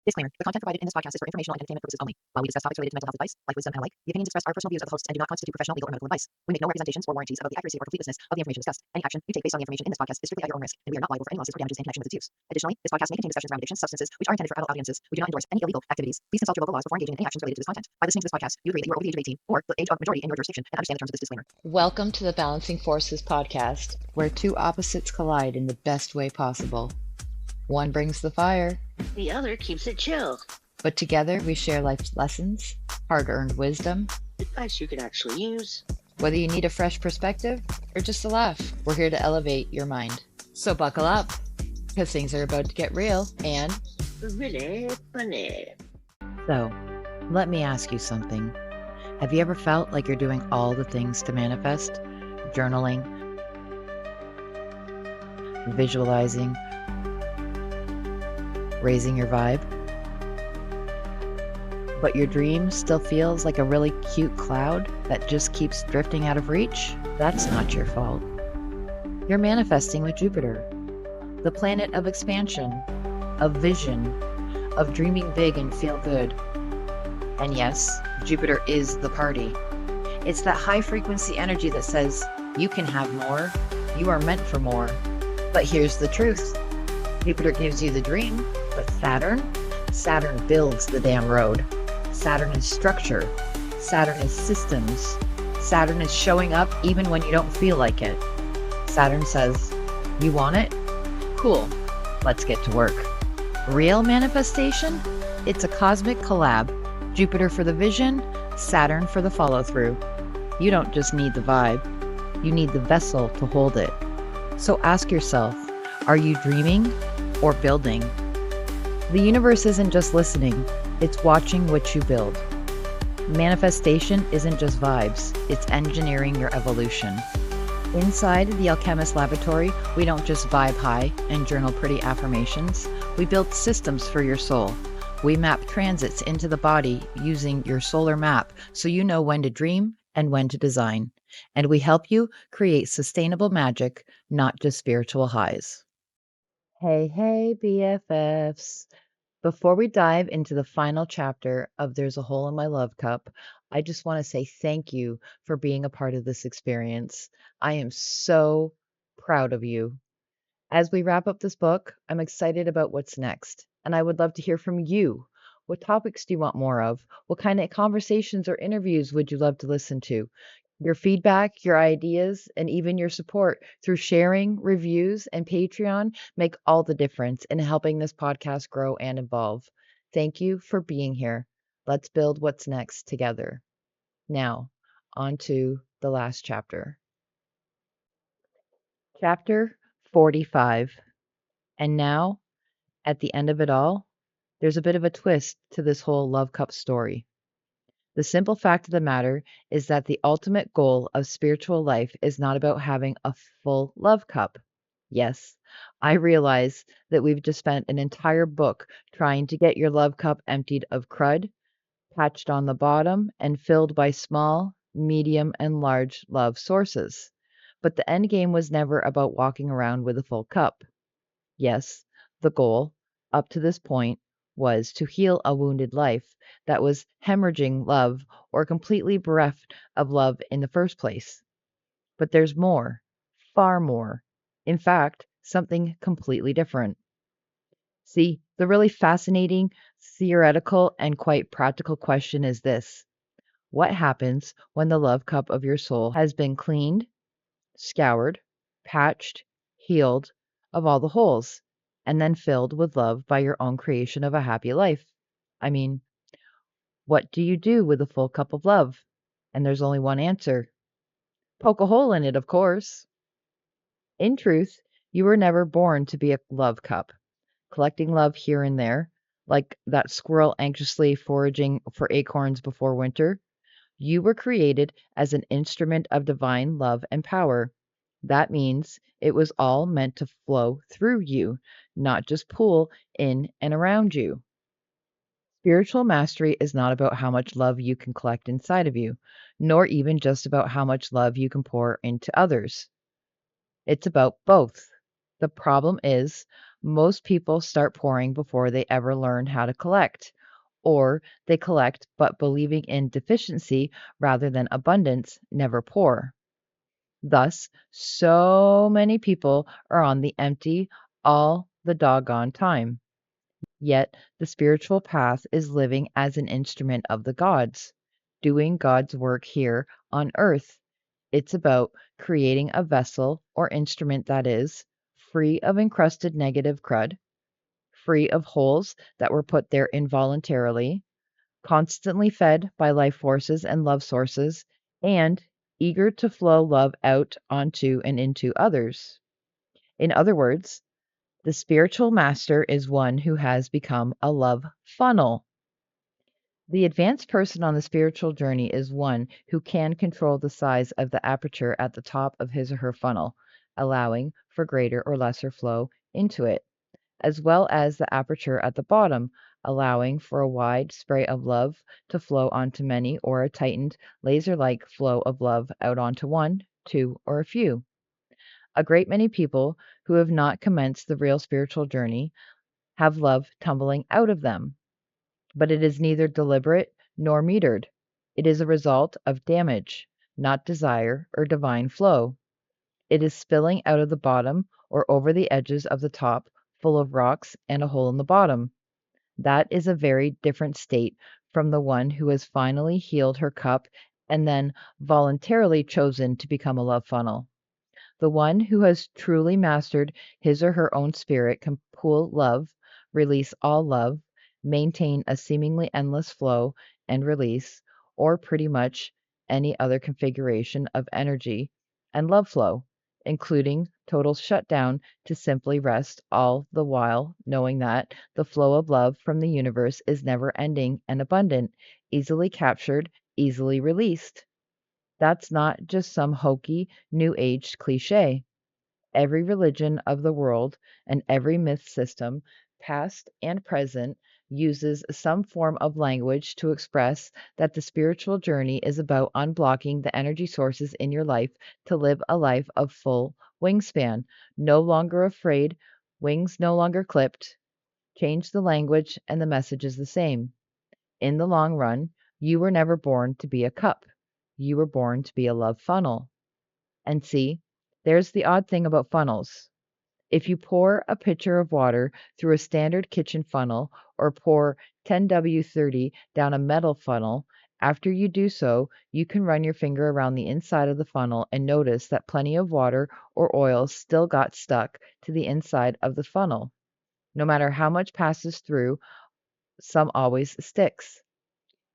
Disclaimer: the content provided in this podcast is for informational and entertainment purposes only. While we discuss topics related to mental health advice, life wisdom, and alike, the opinions expressed are personal views of the hosts and do not constitute professional, legal, or medical advice. We make no representations or warranties about the accuracy or completeness of the information discussed. Any action you take based on the information in this podcast is strictly at your own risk, and we are not liable for any losses or damages in connection with its use. Additionally, this podcast may contain discussions around addictions, substances, which are intended for adult audiences. We do not endorse any illegal activities. Please consult your local laws before engaging in any actions related to this content. By listening to this podcast, you agree that you are over the age of 18 or the age of majority in your jurisdiction and understand the terms of this disclaimer. Welcome to the Balancing Forces podcast, where two opposites collide in the best way possible. One brings the fire, the other keeps it chill. But together we share life's lessons, hard-earned wisdom, advice you can actually use. Whether you need a fresh perspective or just a laugh, we're here to elevate your mind. So buckle up, because things are about to get real and really funny. So, let me ask you something. Have you ever felt like you're doing all the things to manifest? Journaling, visualizing, raising your vibe? But your dream still feels like a really cute cloud that just keeps drifting out of reach? That's not your fault. You're manifesting with Jupiter, the planet of expansion, of vision, of dreaming big and feel good. And yes, Jupiter is the party. It's that high frequency energy that says, you can have more, you are meant for more. But here's the truth. Jupiter gives you the dream, but Saturn builds the damn road. Saturn is structure. Saturn is systems. Saturn is showing up even when you don't feel like it. Saturn says, you want it? Cool. Let's get to work. Real manifestation? It's a cosmic collab. Jupiter for the vision, Saturn for the follow-through. You don't just need the vibe. You need the vessel to hold it. So ask yourself, are you dreaming or building? The universe isn't just listening. It's watching what you build. Manifestation isn't just vibes, it's engineering your evolution. Inside the Alchemist Laboratory, we don't just vibe high and journal pretty affirmations. We build systems for your soul. We map transits into the body using your solar map so you know when to dream and when to design. And we help you create sustainable magic, not just spiritual highs. Hey, BFFs. Before we dive into the final chapter of There's a Hole in My Love Cup, I just want to say thank you for being a part of this experience. I am so proud of you. As we wrap up this book, I'm excited about what's next, and I would love to hear from you. What topics do you want more of? What kind of conversations or interviews would you love to listen to? Your feedback, your ideas, and even your support through sharing, reviews, and Patreon make all the difference in helping this podcast grow and evolve. Thank you for being here. Let's build what's next together. Now, on to the last chapter. Chapter 45. And now, at the end of it all, there's a bit of a twist to this whole love cup story. The simple fact of the matter is that the ultimate goal of spiritual life is not about having a full love cup. Yes, I realize that we've just spent an entire book trying to get your love cup emptied of crud, patched on the bottom, and filled by small, medium, and large love sources. But the end game was never about walking around with a full cup. Yes, the goal, up to this point, was to heal a wounded life that was hemorrhaging love or completely bereft of love in the first place. But there's more, far more. In fact, something completely different. See, the really fascinating, theoretical, and quite practical question is this. What happens when the love cup of your soul has been cleaned, scoured, patched, healed of all the holes, and then filled with love by your own creation of a happy life? I mean, what do you do with a full cup of love? And there's only one answer. Poke a hole in it, of course. In truth, you were never born to be a love cup, collecting love here and there, like that squirrel anxiously foraging for acorns before winter. You were created as an instrument of divine love and power. That means it was all meant to flow through you, not just pool in and around you. Spiritual mastery is not about how much love you can collect inside of you, nor even just about how much love you can pour into others. It's about both. The problem is, Most people start pouring before they ever learn how to collect, or they collect but believing in deficiency rather than abundance, never pour. Thus, so many people are on the empty all the doggone time. Yet, the spiritual path is living as an instrument of the gods, doing God's work here on earth. It's about creating a vessel or instrument that is free of encrusted negative crud, free of holes that were put there involuntarily, constantly fed by life forces and love sources, and eager to flow love out onto and into others. In other words, the spiritual master is one who has become a love funnel. The advanced person on the spiritual journey is one who can control the size of the aperture at the top of his or her funnel, allowing for greater or lesser flow into it, as well as the aperture at the bottom, allowing for a wide spray of love to flow onto many, or a tightened, laser like flow of love out onto one, two, or a few. A great many people who have not commenced the real spiritual journey have love tumbling out of them, but it is neither deliberate nor metered. It is a result of damage, not desire or divine flow. It is spilling out of the bottom or over the edges of the top, full of rocks and a hole in the bottom. That is a very different state from the one who has finally healed her cup and then voluntarily chosen to become a love funnel. The one who has truly mastered his or her own spirit can pool love, release all love, maintain a seemingly endless flow and release, or pretty much any other configuration of energy and love flow, including total shutdown to simply rest, all the while knowing that the flow of love from the universe is never ending and abundant, easily captured, easily released. That's not just some hokey, new age cliche. Every religion of the world and every myth system, past and present, uses some form of language to express that the spiritual journey is about unblocking the energy sources in your life to live a life of full wingspan, no longer afraid, wings no longer clipped. Change the language, and the message is the same. In the long run, you were never born to be a cup. You were born to be a love funnel. And see, there's the odd thing about funnels. If you pour a pitcher of water through a standard kitchen funnel or pour 10W30 down a metal funnel, after you do so, you can run your finger around the inside of the funnel and notice that plenty of water or oil still got stuck to the inside of the funnel. No matter how much passes through, some always sticks.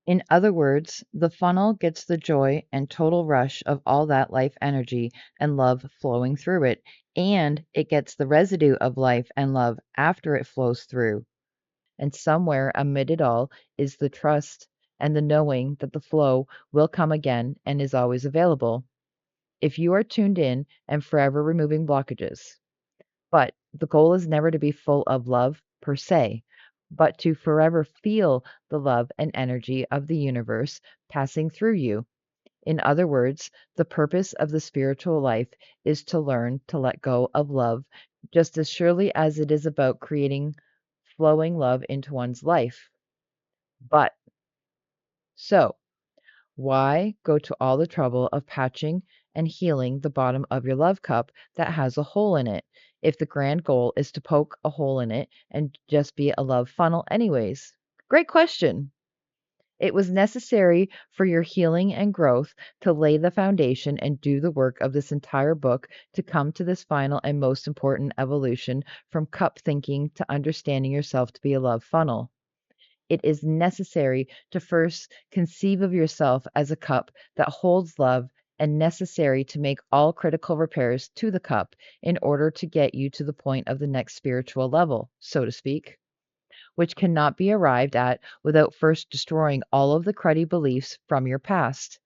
In other words, the funnel gets the joy and total rush of all that life energy and love flowing through it, and it gets the residue of life and love after it flows through. And somewhere amid it all is the trust and the knowing that the flow will come again and is always available if you are tuned in and forever removing blockages. But the goal is never to be full of love per se, but to forever feel the love and energy of the universe passing through you. In other words, the purpose of the spiritual life is to learn to let go of love just as surely as it is about creating flowing love into one's life. But so, why go to all the trouble of patching and healing the bottom of your love cup that has a hole in it, if the grand goal is to poke a hole in it and just be a love funnel anyways? Great question. It was necessary for your healing and growth to lay the foundation and do the work of this entire book to come to this final and most important evolution from cup thinking to understanding yourself to be a love funnel. It is necessary to first conceive of yourself as a cup that holds love and necessary to make all critical repairs to the cup in order to get you to the point of the next spiritual level, so to speak, which cannot be arrived at without first destroying all of the cruddy beliefs from your past.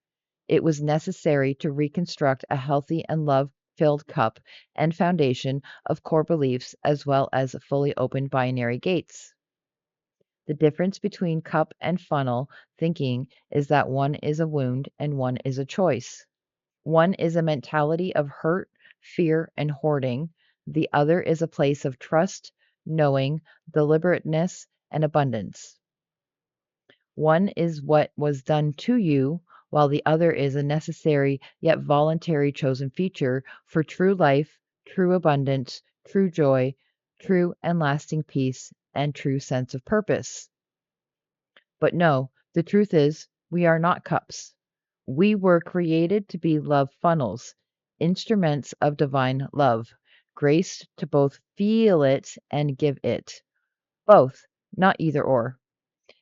It was necessary to reconstruct a healthy and love filled cup and foundation of core beliefs as well as fully open binary gates. The difference between cup and funnel thinking is that one is a wound and one is a choice. One is a mentality of hurt, fear, and hoarding. The other is a place of trust, knowing, deliberateness, and abundance. One is what was done to you, while the other is a necessary yet voluntary chosen feature for true life, true abundance, true joy, true and lasting peace, and true sense of purpose. But no, the truth is, we are not cups. We were created to be love funnels, instruments of divine love, graced to both feel it and give it. Both, not either or.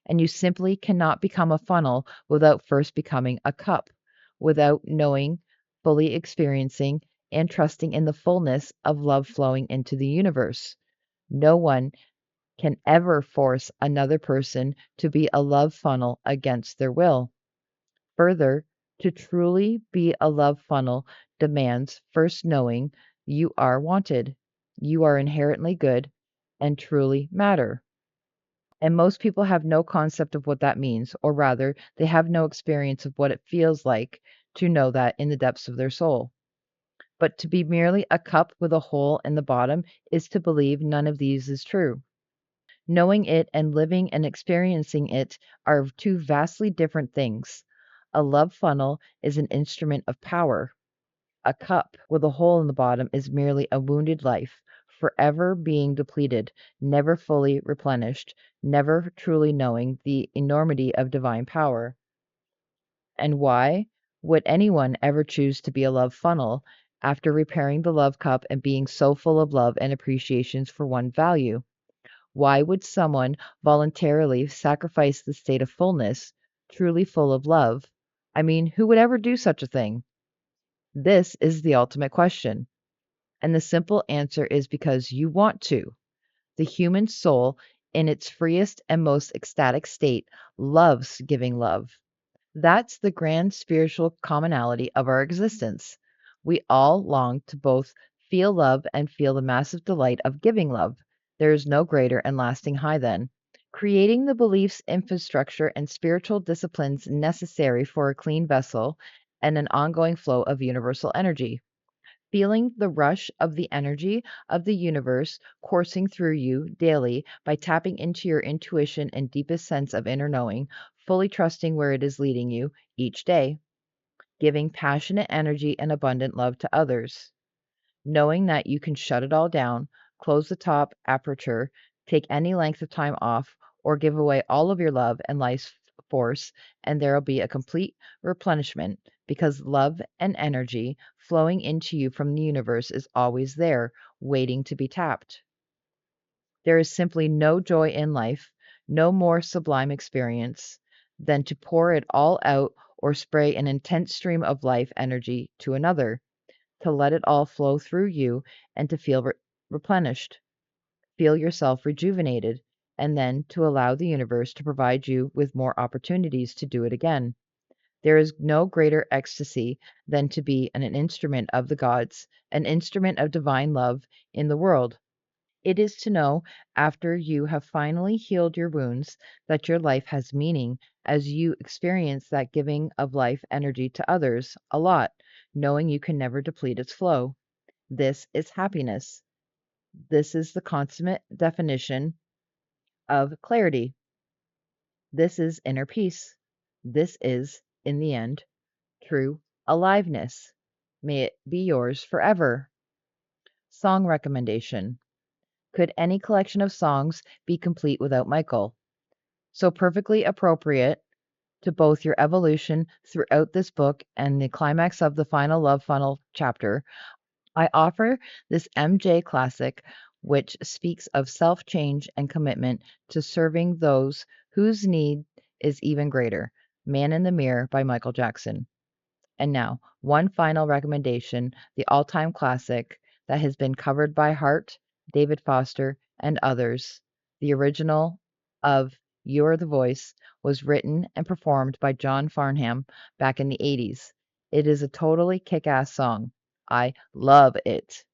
And you simply cannot become a funnel without first becoming a cup, without knowing, fully experiencing, and trusting in the fullness of love flowing into the universe. No one can ever force another person to be a love funnel against their will. Further, to truly be a love funnel demands first knowing you are wanted, you are inherently good, and truly matter. And most people have no concept of what that means, or rather, they have no experience of what it feels like to know that in the depths of their soul. But to be merely a cup with a hole in the bottom is to believe none of these is true. Knowing it and living and experiencing it are two vastly different things. A love funnel is an instrument of power. A cup with a hole in the bottom is merely a wounded life, forever being depleted, never fully replenished, never truly knowing the enormity of divine power. And why would anyone ever choose to be a love funnel after repairing the love cup and being so full of love and appreciations for one value? Why would someone voluntarily sacrifice the state of fullness, truly full of love? I mean, who would ever do such a thing? This is the ultimate question. And the simple answer is because you want to. The human soul, in its freest and most ecstatic state, loves giving love. That's the grand spiritual commonality of our existence. We all long to both feel love and feel the massive delight of giving love. There is no greater and lasting high than creating the beliefs, infrastructure, and spiritual disciplines necessary for a clean vessel and an ongoing flow of universal energy. Feeling the rush of the energy of the universe coursing through you daily by tapping into your intuition and deepest sense of inner knowing, fully trusting where it is leading you each day, giving passionate energy and abundant love to others, knowing that you can shut it all down, close the top aperture, take any length of time off, or give away all of your love and life force, and there will be a complete replenishment because love and energy flowing into you from the universe is always there, waiting to be tapped. There is simply no joy in life, no more sublime experience than to pour it all out or spray an intense stream of life energy to another, to let it all flow through you and to feel replenished, feel yourself rejuvenated, and then to allow the universe to provide you with more opportunities to do it again. There is no greater ecstasy than to be an instrument of the gods, an instrument of divine love in the world. It is to know, after you have finally healed your wounds, that your life has meaning as you experience that giving of life energy to others a lot, knowing you can never deplete its flow. This is happiness. This is the consummate definition of clarity. This is inner peace. This is, in the end, true aliveness. May it be yours forever. Song recommendation. Could any collection of songs be complete without Michael? So perfectly appropriate to both your evolution throughout this book and the climax of the final love funnel chapter, I offer this MJ classic, which speaks of self change and commitment to serving those whose need is even greater. Man in the Mirror by Michael Jackson. And now, one final recommendation, the all time classic that has been covered by Hart, David Foster, and others. The original of You're the Voice was written and performed by John Farnham back in the 80s. It is a totally kick ass song. I love it.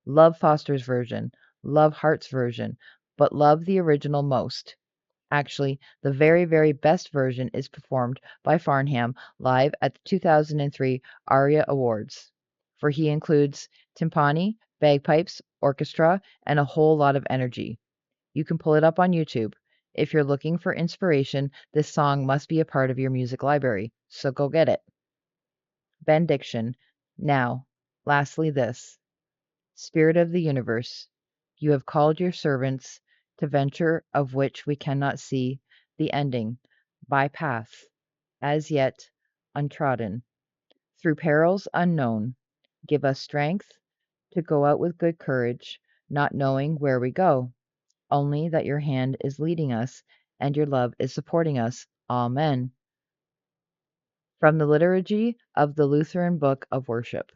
Love Foster's version, love Hart's version, but love the original most. Actually, the very, very best version is performed by Farnham live at the 2003 ARIA Awards, for he includes timpani, bagpipes, orchestra, and a whole lot of energy. You can pull it up on YouTube. If you're looking for inspiration, this song must be a part of your music library, so go get it. Benediction. Now, lastly, this Spirit of the universe, you have called your servants to venture of which we cannot see the ending, by paths as yet untrodden, through perils unknown. Give us strength to go out with good courage, not knowing where we go, only that your hand is leading us and your love is supporting us. Amen. From the Liturgy of the Lutheran Book of Worship.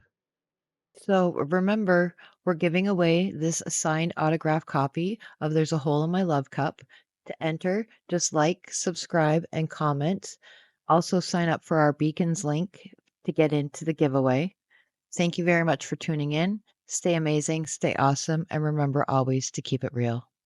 So remember, we're giving away this signed autograph copy of There's a Hole in My Love Cup. To enter, just like, subscribe, and comment. Also, sign up for our Beacons link to get into the giveaway. Thank you very much for tuning in. Stay amazing, stay awesome, and remember always to keep it real.